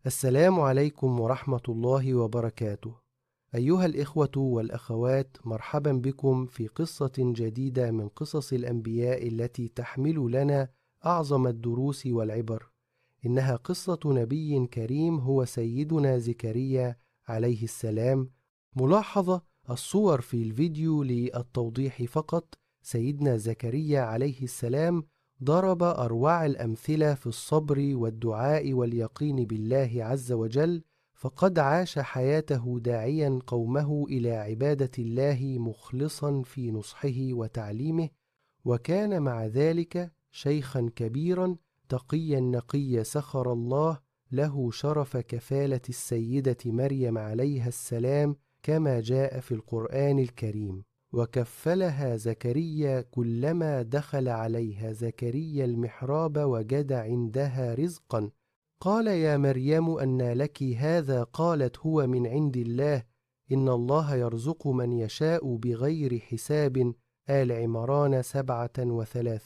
السلام عليكم ورحمة الله وبركاته. أيها الإخوة والأخوات، مرحبا بكم في قصة جديدة من قصص الأنبياء التي تحمل لنا أعظم الدروس والعبر. إنها قصة نبي كريم هو سيدنا زكريا عليه السلام. ملاحظة: الصور في الفيديو للتوضيح فقط. سيدنا زكريا عليه السلام ضرب أروع الأمثلة في الصبر والدعاء واليقين بالله عز وجل، فقد عاش حياته داعيا قومه إلى عبادة الله مخلصا في نصحه وتعليمه، وكان مع ذلك شيخا كبيرا تقيا نقيا سخر الله له شرف كفالة السيدة مريم عليها السلام كما جاء في القرآن الكريم. وكفلها زكريا كلما دخل عليها زكريا المحراب وجد عندها رزقا. قال: يا مريم أنى لك هذا؟ قالت: هو من عند الله، إن الله يرزق من يشاء بغير حساب. آل عمران 37.